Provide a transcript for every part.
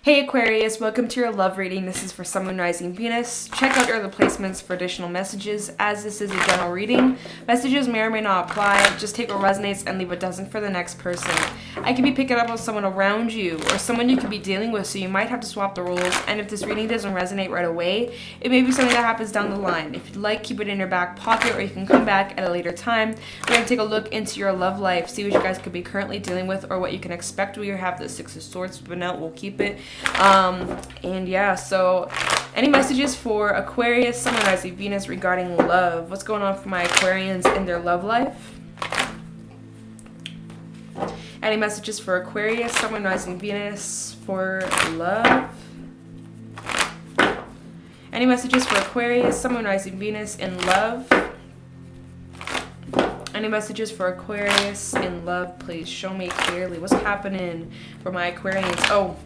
Hey Aquarius, welcome to your love reading. This is for Sun, Rising, Venus. Check out your other placements for additional messages, as this is a general reading. Messages may or may not apply. Just take what resonates and leave what doesn't for the next person. I could be picking up on someone around you or someone you could be dealing with, so you might have to swap the roles. And if this reading doesn't resonate right away, it may be something that happens down the line. If you'd like, keep it in your back pocket, or you can come back at a later time. We're going to take a look into your love life, see what you guys could be currently dealing with or what you can expect. We have the Six of Swords, but now we'll keep it. And yeah, so any messages for Aquarius, Sun, Rising, Venus regarding love? What's going on for my Aquarians in their love life? Any messages for Aquarius, Sun, Rising, Venus for love? Any messages for Aquarius, Sun, Rising, Venus in love? Any messages for Aquarius in love? Please show me clearly what's happening for my Aquarians. Oh,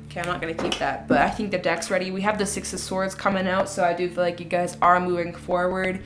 okay, I'm not going to keep that, but I think the deck's ready. We have the Six of Swords coming out, so I do feel like you guys are moving forward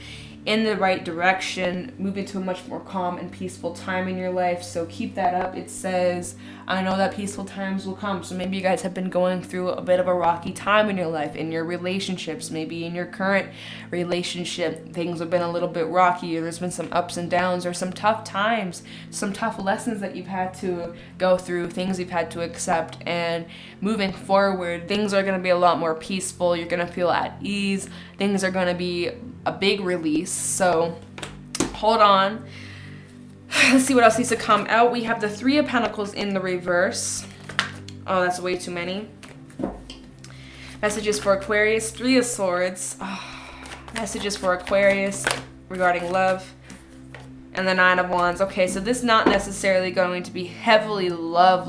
in the right direction, moving to a much more calm and peaceful time in your life, so keep that up. It says, I know that peaceful times will come, so maybe you guys have been going through a bit of a rocky time in your life, in your relationships, maybe in your current relationship, things have been a little bit rocky, or there's been some ups and downs, or some tough times, some tough lessons that you've had to go through, things you've had to accept, and moving forward, things are going to be a lot more peaceful, you're going to feel at ease, things are going to be a big release, so hold on. Let's see what else needs to come out. We have the Three of Pentacles in the reverse. Oh, that's way too many. Messages for Aquarius, Three of Swords. Oh, messages for Aquarius regarding love. And the Nine of Wands. Okay, so this is not necessarily going to be heavily love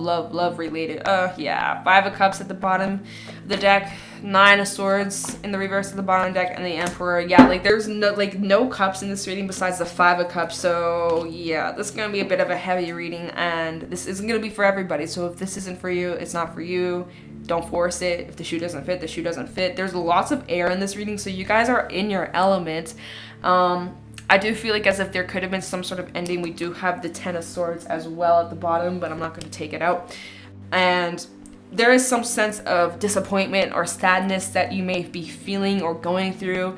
related. Yeah. Five of Cups at the bottom of the deck. Nine of Swords in the reverse of the bottom deck, and the Emperor. Yeah, like there's no cups in this reading besides the Five of Cups. So yeah, this is gonna be a bit of a heavy reading, and this isn't gonna be for everybody. So if this isn't for you, it's not for you. Don't force it. If the shoe doesn't fit, the shoe doesn't fit. There's lots of air in this reading, so you guys are in your element. I do feel like as if there could have been some sort of ending. We do have the Ten of Swords as well at the bottom, but I'm not going to take it out. And there is some sense of disappointment or sadness that you may be feeling or going through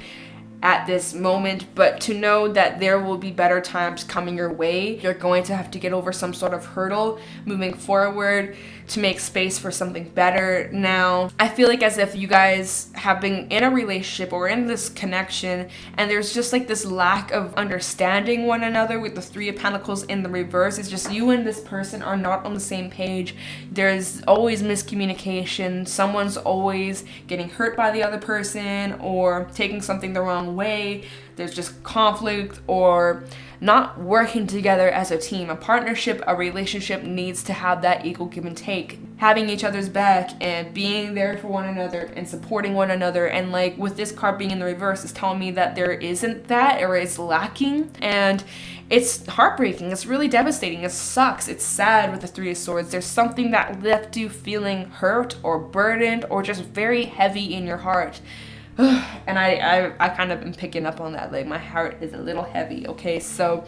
at this moment, but to know that there will be better times coming your way. You're going to have to get over some sort of hurdle moving forward to make space for something better. Now, I feel like as if you guys have been in a relationship or in this connection, and there's just like this lack of understanding one another with the Three of Pentacles in the reverse. It's just you and this person are not on the same page. There's always miscommunication. Someone's always getting hurt by the other person or taking something the wrong way. There's just conflict or not working together as a team. A partnership, a relationship needs to have that equal give and take. Having each other's back and being there for one another and supporting one another. And like with this card being in the reverse, it's telling me that there isn't that, or it's lacking. And it's heartbreaking. It's really devastating. It sucks. It's sad with the Three of Swords. There's something that left you feeling hurt or burdened or just very heavy in your heart. And I kind of am picking up on that. Like my heart is a little heavy. Okay, so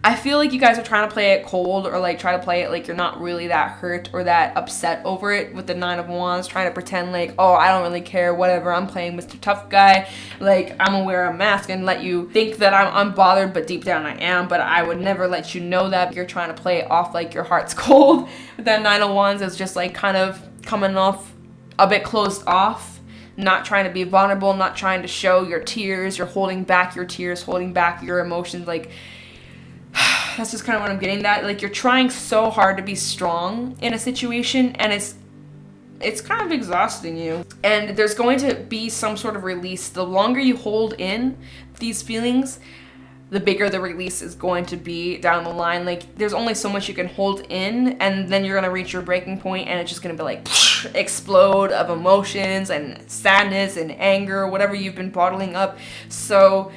I feel like you guys are trying to play it cold, or like try to play it like you're not really that hurt or that upset over it with the Nine of Wands, trying to pretend like, oh, I don't really care, whatever, I'm playing Mr. Tough Guy, like I'm gonna wear a mask and let you think that I'm bothered, but deep down I am. But I would never let you know that. You're trying to play it off like your heart's cold. But that Nine of Wands is just like kind of coming off a bit closed off. Not trying to be vulnerable, not trying to show your tears. You're holding back your tears, holding back your emotions. Like, that's just kind of what I'm getting at. Like, you're trying so hard to be strong in a situation, and it's kind of exhausting you. And there's going to be some sort of release. The longer you hold in these feelings, the bigger the release is going to be down the line. Like, there's only so much you can hold in, and then you're gonna reach your breaking point, and it's just gonna be like explode of emotions and sadness and anger, whatever you've been bottling up. So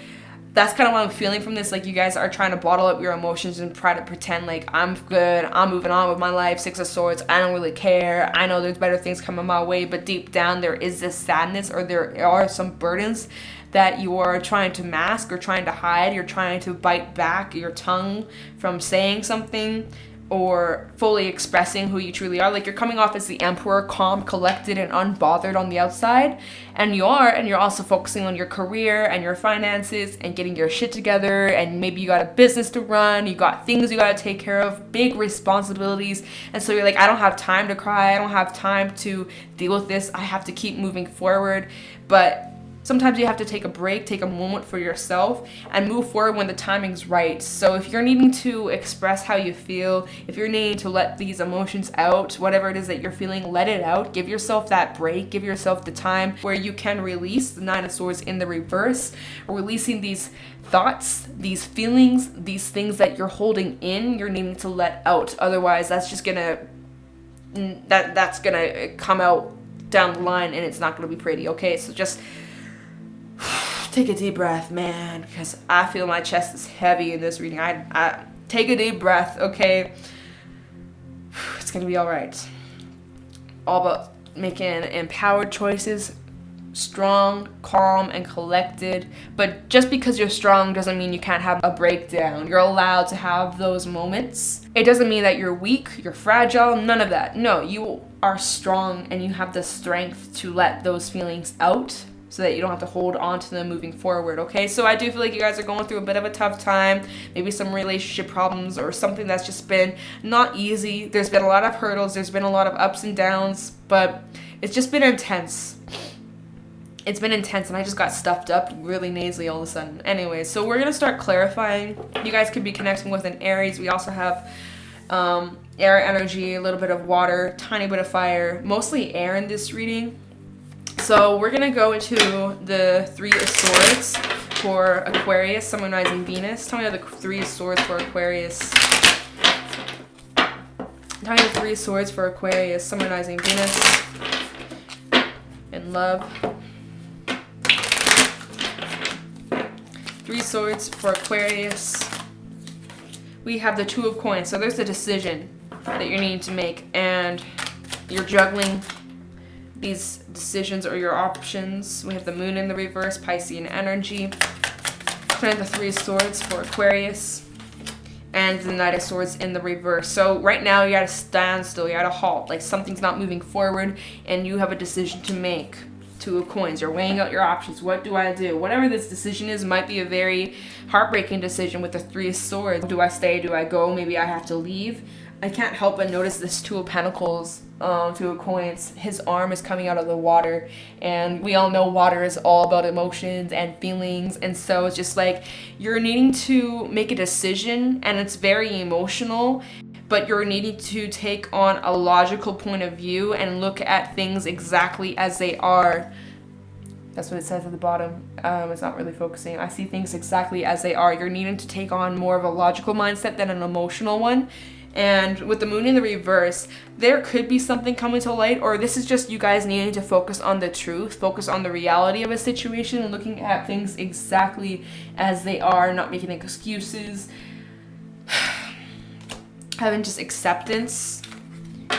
that's kind of what I'm feeling from this. Like, you guys are trying to bottle up your emotions and try to pretend like I'm good, I'm moving on with my life, Six of Swords, I don't really care, I know there's better things coming my way. But deep down there is this sadness, or there are some burdens that you are trying to mask or trying to hide. You're trying to bite back your tongue from saying something, or fully expressing who you truly are. Like, you're coming off as the emperor, calm, collected, and unbothered on the outside, and you're also focusing on your career and your finances and getting your shit together, and maybe you got a business to run, you got things you got to take care of, big responsibilities, and so you're like, I don't have time to cry, I don't have time to deal with this, I have to keep moving forward. But sometimes you have to take a break, take a moment for yourself, and move forward when the timing's right. So if you're needing to express how you feel, if you're needing to let these emotions out, whatever it is that you're feeling, let it out. Give yourself that break. Give yourself the time where you can release the Nine of Swords in the reverse, releasing these thoughts, these feelings, these things that you're holding in, you're needing to let out. Otherwise, that's just gonna come out down the line, and it's not gonna be pretty. Okay, so just take a deep breath, man, because I feel my chest is heavy in this reading. I take a deep breath, okay? It's gonna be all right. All about making empowered choices, strong, calm, and collected. But just because you're strong doesn't mean you can't have a breakdown. You're allowed to have those moments. It doesn't mean that you're weak, you're fragile, none of that. No, you are strong and you have the strength to let those feelings out, so that you don't have to hold on to them moving forward, okay? So I do feel like you guys are going through a bit of a tough time, maybe some relationship problems or something that's just been not easy. There's been a lot of hurdles, there's been a lot of ups and downs, but it's just been intense. It's been intense, and I just got stuffed up really nasally all of a sudden. Anyway, so we're going to start clarifying. You guys could be connecting with an Aries. We also have air energy, a little bit of water, tiny bit of fire, mostly air in this reading. So we're going to go into the Three of Swords for Aquarius, summonizing Venus. Tell me the Three of Swords for Aquarius. Tell me the Three of Swords for Aquarius, summonizing Venus. In love. Three Swords for Aquarius. We have the Two of Coins. So there's a decision that you're needing to make, and you're juggling these decisions or your options. We have the Moon in the reverse, Piscean energy. Then the Three of Swords for Aquarius, and the Knight of Swords in the reverse. So right now you're at a standstill, you're at a halt, like something's not moving forward, and you have a decision to make. Two of Coins. You're weighing out your options. What do I do? Whatever this decision is, might be a very heartbreaking decision with the Three of Swords. Do I stay? Do I go? Maybe I have to leave. I can't help but notice this Two of Pentacles, Two of Coins. His arm is coming out of the water, and we all know water is all about emotions and feelings, and so it's just like you're needing to make a decision, and it's very emotional, but you're needing to take on a logical point of view and look at things exactly as they are. That's what it says at the bottom. It's not really focusing. I see things exactly as they are. You're needing to take on more of a logical mindset than an emotional one. And with the Moon in the reverse, there could be something coming to light, or this is just you guys needing to focus on the truth, focus on the reality of a situation, and looking at things exactly as they are, not making excuses. Having just acceptance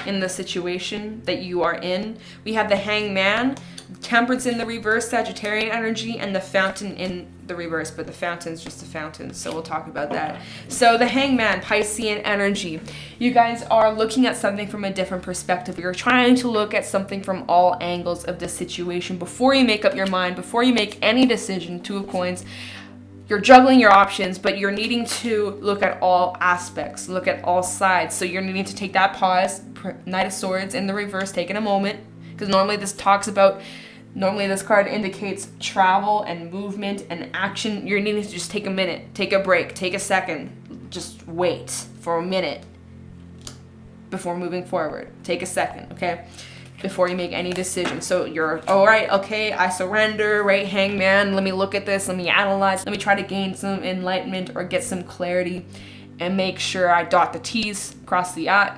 in the situation that you are in. We have the Hangman, Temperance in the reverse, Sagittarian energy, and the Fountain in the reverse, but the Fountain's just a fountain, so we'll talk about that. So the Hangman, Piscean energy. You guys are looking at something from a different perspective. You're trying to look at something from all angles of this situation before you make up your mind, before you make any decision. Two of Coins. You're juggling your options, but you're needing to look at all aspects, look at all sides. So you're needing to take that pause. Knight of Swords in the reverse, taking a moment, because normally this card indicates travel and movement and action. You're needing to just take a minute, take a break, take a second, just wait for a minute before moving forward. Take a second, okay? Before you make any decision. So you're, all right, okay, I surrender, right, Hangman, let me look at this, let me analyze, let me try to gain some enlightenment or get some clarity and make sure I dot the T's, cross the I,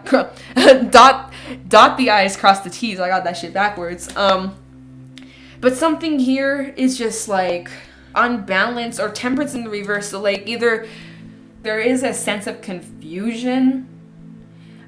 dot the I's, cross the T's. I got that shit backwards. But something here is just like unbalanced, or Temperance in the reverse. So like either there is a sense of confusion,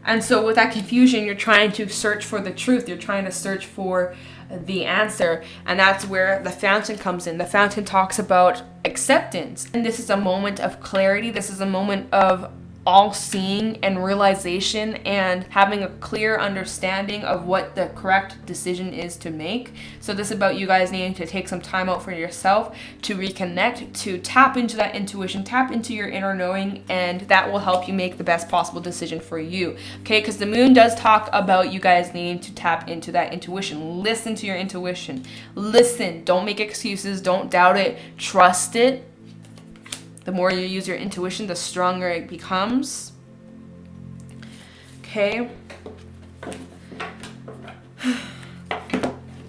and so with that confusion, you're trying to search for the truth. You're trying to search for the answer. And that's where the Fountain comes in. The Fountain talks about acceptance. And this is a moment of clarity. This is a moment of all-seeing and realization and having a clear understanding of what the correct decision is to make. So this is about you guys needing to take some time out for yourself to reconnect, to tap into that intuition, tap into your inner knowing, and that will help you make the best possible decision for you. Okay, because the moon does talk about you guys needing to tap into that intuition. Listen to your intuition. Listen. Don't make excuses. Don't doubt it. Trust it. The more you use your intuition, the stronger it becomes. Okay.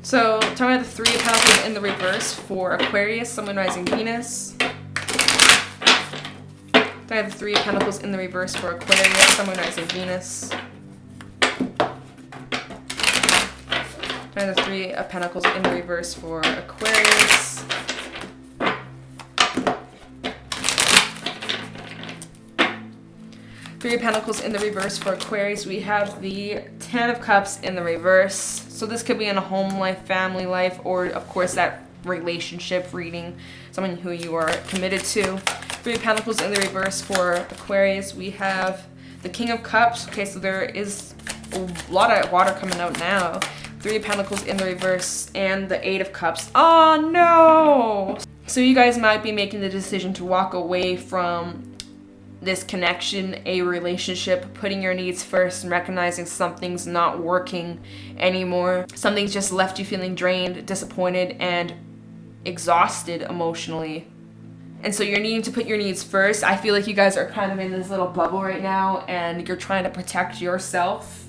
So, talking about the Three of Pentacles in the reverse for Aquarius, Sun, Moon, Rising, Venus. Talking about the Three of Pentacles in the reverse for Aquarius, Sun, Moon, Rising, Venus. Talking about the Three of Pentacles in the reverse for Aquarius. Three of Pentacles in the reverse for Aquarius. We have the Ten of Cups in the reverse. So this could be in a home life, family life, or of course that relationship reading, someone who you are committed to. Three of Pentacles in the reverse for Aquarius. We have the King of Cups. Okay, so there is a lot of water coming out now. Three of Pentacles in the reverse and the Eight of Cups. Oh no! So you guys might be making the decision to walk away from this connection, a relationship, putting your needs first and recognizing something's not working anymore. Something's just left you feeling drained, disappointed, and exhausted emotionally. And so you're needing to put your needs first. I feel like you guys are kind of in this little bubble right now and you're trying to protect yourself.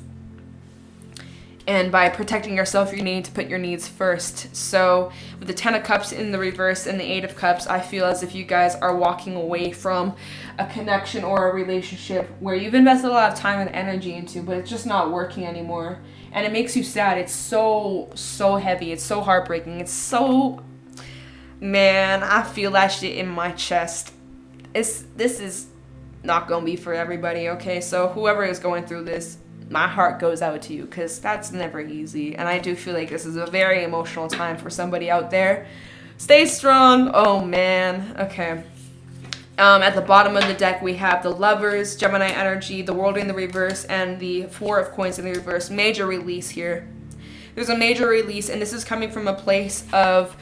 And by protecting yourself, you're needing to put your needs first. So with the Ten of Cups in the reverse and the Eight of Cups, I feel as if you guys are walking away from a connection or a relationship where you've invested a lot of time and energy into, but it's just not working anymore. And it makes you sad. It's so heavy. It's so heartbreaking. It's so... Man, I feel that shit in my chest. This is not gonna be for everybody, okay? So whoever is going through this, my heart goes out to you because that's never easy. And I do feel like this is a very emotional time for somebody out there. Stay strong. Oh, man. Okay. At the bottom of the deck, we have the Lovers, Gemini energy, the World in the reverse, and the Four of Coins in the reverse. Major release here. There's a major release, and this is coming from a place of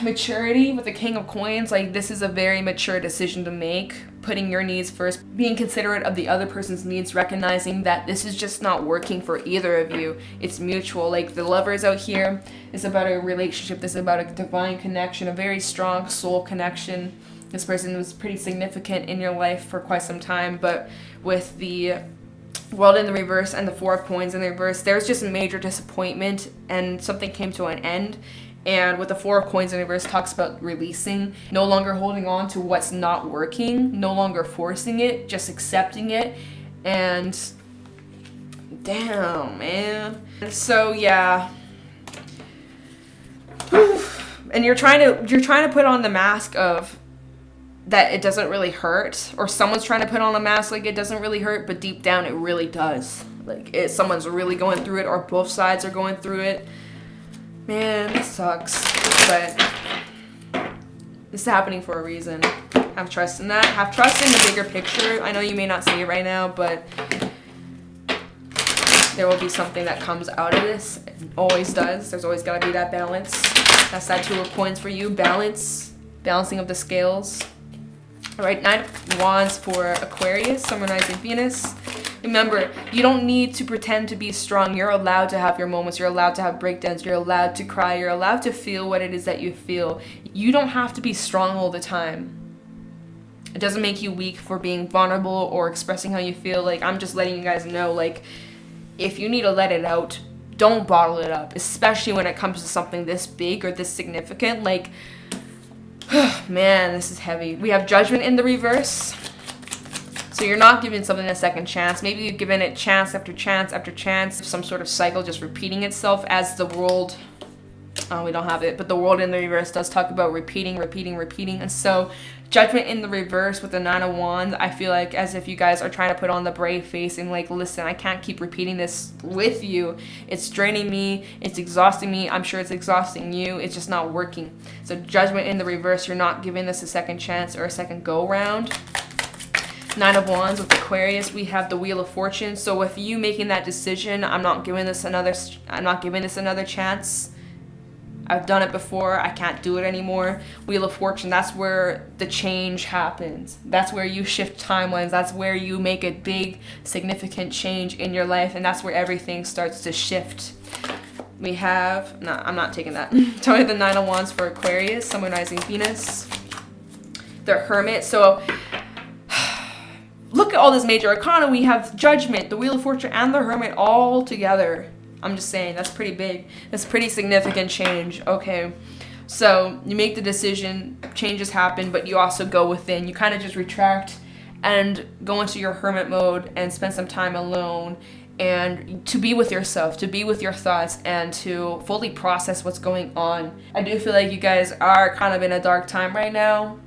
maturity with the King of Coins. Like, this is a very mature decision to make, putting your needs first, being considerate of the other person's needs, recognizing that this is just not working for either of you. It's mutual. Like, the Lovers out here is about a relationship. This is about a divine connection, a very strong soul connection. This person was pretty significant in your life for quite some time, but with the World in the reverse and the Four of Coins in the reverse, there's just a major disappointment and something came to an end. And with the Four of Coins in reverse, talks about releasing, no longer holding on to what's not working, no longer forcing it, just accepting it. And damn, man. So yeah. And you're trying to put on the mask of that it doesn't really hurt, or someone's trying to put on a mask like it doesn't really hurt, but deep down it really does. Like someone's really going through it, or both sides are going through it. Man, this sucks, but this is happening for a reason. Have trust in that. Have trust in the bigger picture. I know you may not see it right now, but there will be something that comes out of this. It always does. There's always got to be that balance. That's that Two of Coins for you. Balance. Balancing of the scales. All right, Nine of Wands for Aquarius, Sun, Moon, Rising, Venus. Remember, you don't need to pretend to be strong. You're allowed to have your moments. You're allowed to have breakdowns. You're allowed to cry. You're allowed to feel what it is that you feel. You don't have to be strong all the time. It doesn't make you weak for being vulnerable or expressing how you feel. Like, I'm just letting you guys know, like, if you need to let it out, don't bottle it up, especially when it comes to something this big or this significant. Like, man, this is heavy. We have Judgment in the reverse. So you're not giving something a second chance. Maybe you've given it chance after chance after chance. Some sort of cycle just repeating itself as the world... we don't have it, but the World in the reverse does talk about repeating. And so Judgment in the reverse with the Nine of Wands, I feel like as if you guys are trying to put on the brave face and like, listen, I can't keep repeating this with you. It's draining me. It's exhausting me. I'm sure it's exhausting you. It's just not working. So Judgment in the reverse, you're not giving this a second chance or a second go round. Nine of Wands with Aquarius, we have the Wheel of Fortune. So with you making that decision, I'm not giving this another chance. I've done it before. I can't do it anymore. Wheel of Fortune, that's where the change happens. That's where you shift timelines. That's where you make a big, significant change in your life. And that's where everything starts to shift. We have, no, I'm not taking that. Tell me the Nine of Wands for Aquarius, Sun, Moon, Rising, Venus. The Hermit. So look at all this major arcana. We have Judgment, the Wheel of Fortune, and the Hermit all together. I'm just saying, that's pretty big. That's pretty significant change. Okay, so you make the decision, changes happen, but you also go within. You kind of just retract and go into your hermit mode and spend some time alone and to be with yourself, to be with your thoughts, and to fully process what's going on. I do feel like you guys are kind of in a dark time right now,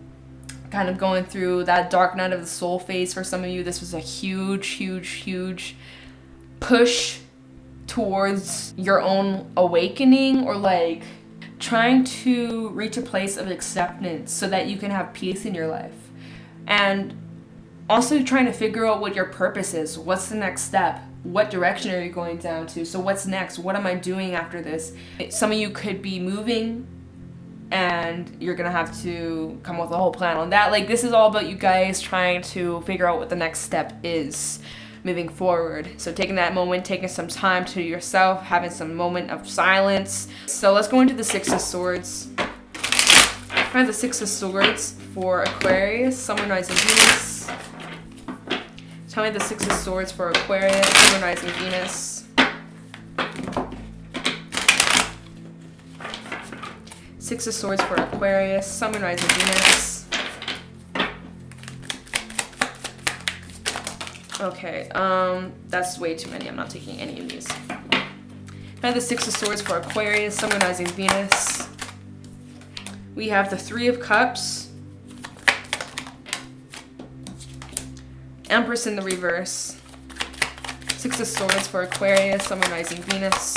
kind of going through that dark night of the soul phase. For some of you, this was a huge push towards your own awakening, or like trying to reach a place of acceptance so that you can have peace in your life. And also trying to figure out what your purpose is. What's the next step? What direction are you going down to? So what's next? What am I doing after this? Some of you could be moving and you're gonna have to come up with a whole plan on that. Like, this is all about you guys trying to figure out what the next step is moving forward. So taking that moment, taking some time to yourself, having some moment of silence. So let's go into the Six of Swords. I have the Six of Swords for Aquarius, Sun, Moon, Rising, Venus. Tell me the Six of Swords for Aquarius, Sun, Moon, Rising, Venus. Six of Swords for Aquarius, Sun, Moon, Rising, Venus. Okay, that's way too many. I'm not taking any of these. I have the Six of Swords for Aquarius, Sun, Moon, Rising, Venus. We have the Three of Cups. Empress in the reverse. Six of Swords for Aquarius, Sun, Moon, Rising, Venus.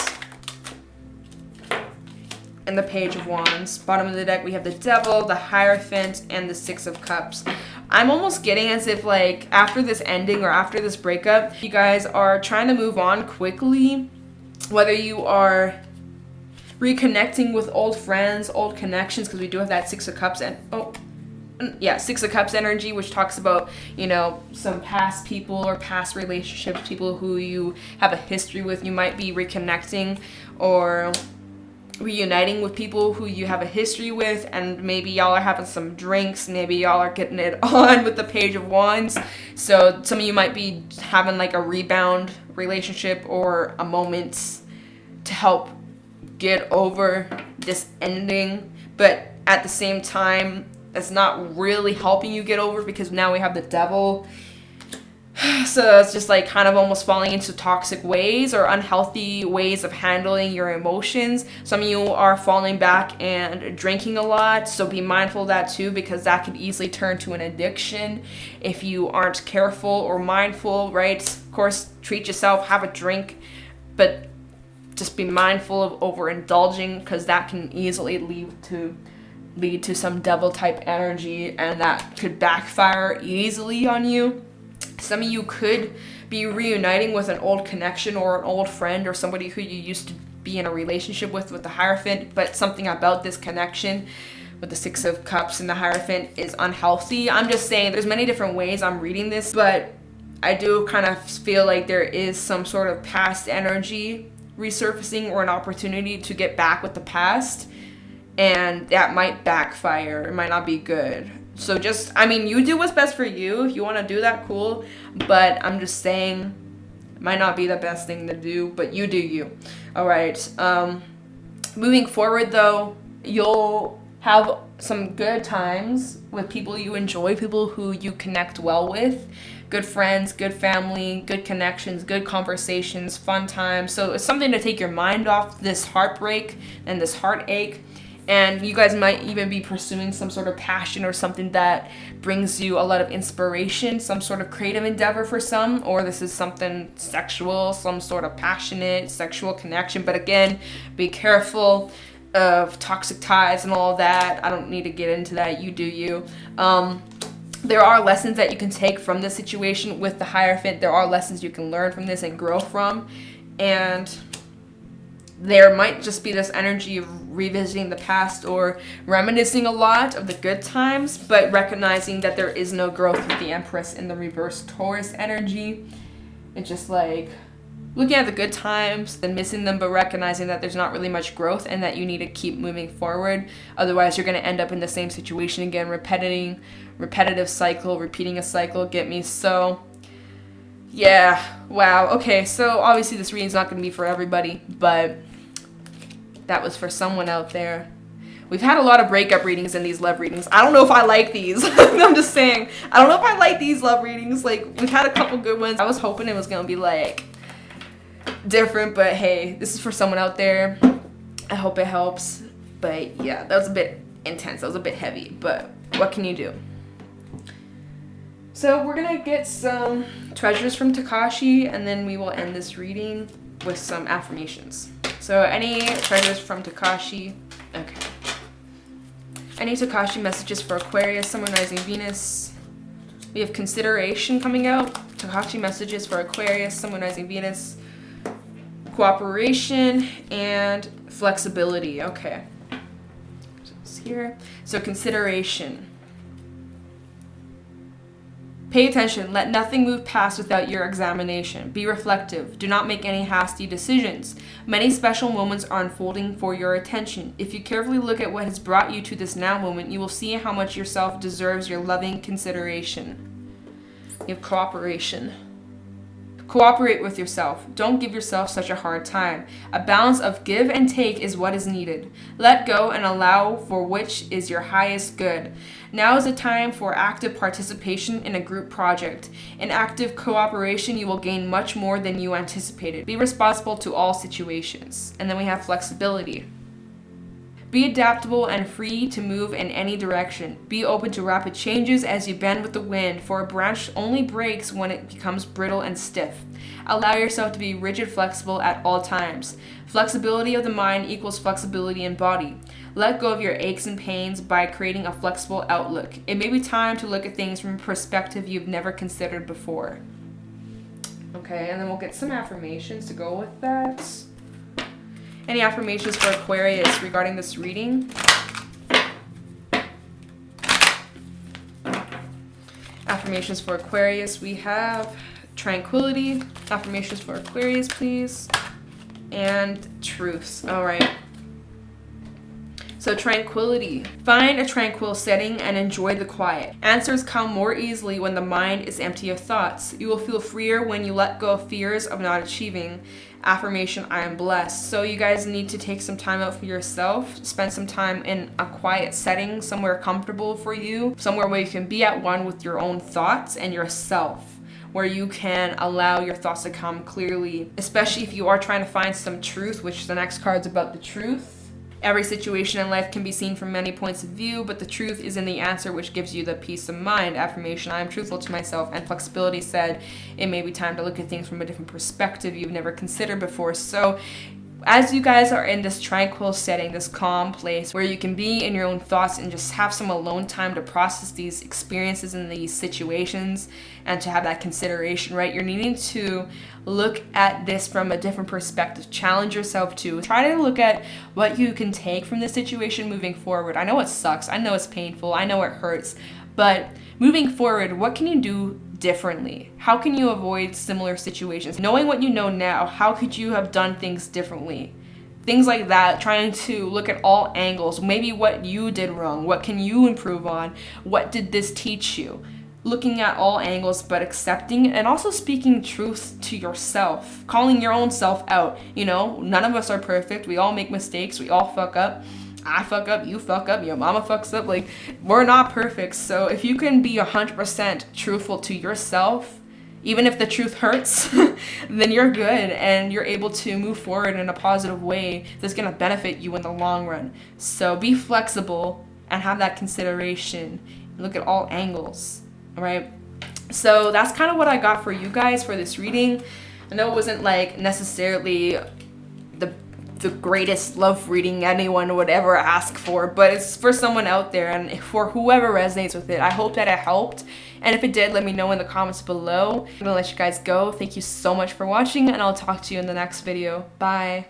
And the Page of Wands. Bottom of the deck, we have the Devil, the Hierophant, and the Six of Cups. I'm almost getting as if, like, after this ending or after this breakup, you guys are trying to move on quickly. Whether you are reconnecting with old friends, old connections, because we do have that Six of Cups and Six of Cups energy, which talks about, you know, some past people or past relationships, people who you have a history with. You might be reconnecting or reuniting with people who you have a history with, and maybe y'all are having some drinks, maybe y'all are getting it on with the Page of Wands. So some of you might be having like a rebound relationship or a moment to help get over this ending, but at the same time it's not really helping you get over, because now we have the Devil. So it's just like kind of almost falling into toxic ways or unhealthy ways of handling your emotions. Some of you are falling back and drinking a lot, so be mindful of that too, because that could easily turn to an addiction if you aren't careful or mindful, right? Of course, treat yourself, have a drink, but just be mindful of overindulging, because that can easily lead to some devil type energy, and that could backfire easily on you. Some of you could be reuniting with an old connection or an old friend or somebody who you used to be in a relationship with the Hierophant, but something about this connection with the Six of Cups and the Hierophant is unhealthy. I'm just saying there's many different ways I'm reading this, but I do kind of feel like there is some sort of past energy resurfacing or an opportunity to get back with the past, and that might backfire. It might not be good. So just, I mean, you do what's best for you. If you want to do that, cool. But I'm just saying, it might not be the best thing to do, but you do you. All right. Moving forward, though, you'll have some good times with people you enjoy, people who you connect well with. Good friends, good family, good connections, good conversations, fun times. So it's something to take your mind off this heartbreak and this heartache. And you guys might even be pursuing some sort of passion or something that brings you a lot of inspiration, some sort of creative endeavor for some, or this is something sexual, some sort of passionate sexual connection. But again, be careful of toxic ties and all that. I don't need to get into that. You do you. There are lessons that you can take from this situation with the Hierophant. There are lessons you can learn from this and grow from. And there might just be this energy of revisiting the past or reminiscing a lot of the good times, but recognizing that there is no growth with the Empress in the reverse Taurus energy. It's just like looking at the good times and missing them, but recognizing that there's not really much growth and that you need to keep moving forward. Otherwise, you're going to end up in the same situation again, repetitive cycle, repeating a cycle. Get me? So yeah, wow. Okay, so obviously this reading's not going to be for everybody, but that was for someone out there. We've had a lot of breakup readings in these love readings. I don't know if I like these. I'm just saying, I don't know if I like these love readings. Like, we've had a couple good ones. I was hoping it was going to be like different, but hey, this is for someone out there. I hope it helps. But yeah, that was a bit intense. That was a bit heavy, but what can you do? So we're gonna get some treasures from Tikashi, and then we will end this reading with some affirmations. So any treasures from Tikashi? Okay. Any Tikashi messages for Aquarius, Sun, Moon, Rising, Venus? We have consideration coming out. Tikashi messages for Aquarius, Sun, Moon, Rising, Venus. Cooperation and flexibility. Okay. So it's here. So consideration. Pay attention. Let nothing move past without your examination. Be reflective. Do not make any hasty decisions. Many special moments are unfolding for your attention. If you carefully look at what has brought you to this now moment, you will see how much yourself deserves your loving consideration. You have cooperation. Cooperate with yourself. Don't give yourself such a hard time. A balance of give and take is what is needed. Let go and allow for which is your highest good. Now is the time for active participation in a group project. In active cooperation, you will gain much more than you anticipated. Be responsible to all situations. And then we have flexibility. Be adaptable and free to move in any direction. Be open to rapid changes as you bend with the wind, for a branch only breaks when it becomes brittle and stiff. Allow yourself to be rigid flexible at all times. Flexibility of the mind equals flexibility in body. Let go of your aches and pains by creating a flexible outlook. It may be time to look at things from a perspective you've never considered before. Okay, and then we'll get some affirmations to go with that. Any affirmations for Aquarius regarding this reading? Affirmations for Aquarius, we have tranquility. Affirmations for Aquarius, please. And truths. All right. So tranquility. Find a tranquil setting and enjoy the quiet. Answers come more easily when the mind is empty of thoughts. You will feel freer when you let go of fears of not achieving. Affirmation, I am blessed. So you guys need to take some time out for yourself. Spend some time in a quiet setting, somewhere comfortable for you. Somewhere where you can be at one with your own thoughts and yourself. Where you can allow your thoughts to come clearly. Especially if you are trying to find some truth, which the next card's about the truth. Every situation in life can be seen from many points of view, but the truth is in the answer, which gives you the peace of mind. Affirmation, I am truthful to myself. And flexibility said, it may be time to look at things from a different perspective you've never considered before. So as you guys are in this tranquil setting, this calm place where you can be in your own thoughts and just have some alone time to process these experiences and these situations and to have that consideration, right? You're needing to look at this from a different perspective. Challenge yourself to try to look at what you can take from this situation moving forward. I know it sucks. I know it's painful. I know it hurts. But moving forward, what can you do differently? How can you avoid similar situations? Knowing what you know now, how could you have done things differently? Things like that, trying to look at all angles, maybe what you did wrong, what can you improve on, what did this teach you? Looking at all angles, but accepting and also speaking truth to yourself, calling your own self out. You know, none of us are perfect. We all make mistakes. We all fuck up. I fuck up, you fuck up, your mama fucks up. Like, we're not perfect. So if you can be 100% truthful to yourself, even if the truth hurts, then you're good and you're able to move forward in a positive way that's going to benefit you in the long run. So be flexible and have that consideration. Look at all angles, all right? So that's kind of what I got for you guys for this reading. I know it wasn't like necessarily the the greatest love reading anyone would ever ask for, but it's for someone out there and for whoever resonates with it. I hope that it helped, and if it did, let me know in the comments below. I'm gonna let you guys go. Thank you so much for watching, and I'll talk to you in the next video. Bye.